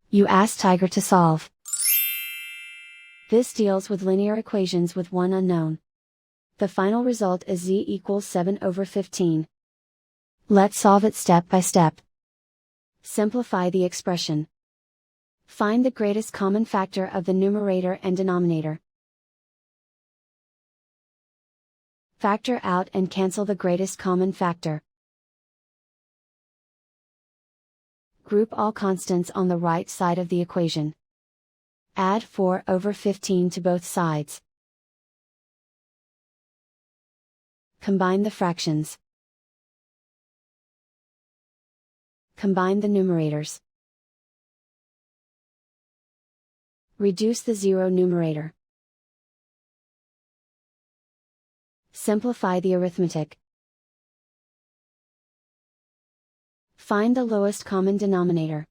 You ask Tiger to solve. This deals with linear equations with one unknown. The final result is z equals 7/15. Let's solve it step by step. Simplify the expression. Find the greatest common factor of the numerator and denominator. Factor out and cancel the greatest common factor. Group all constants on the right side of the equation. Add 4/15 to both sides. Combine the fractions. Combine the numerators. Reduce the zero numerator. Simplify the arithmetic. Find the lowest common denominator.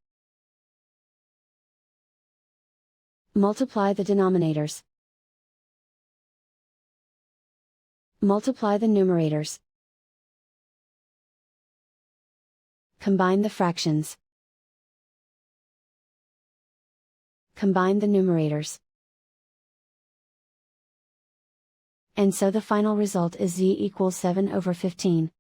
Multiply the denominators. Multiply the numerators. Combine the fractions. Combine the numerators. And so the final result is z equals 7/15.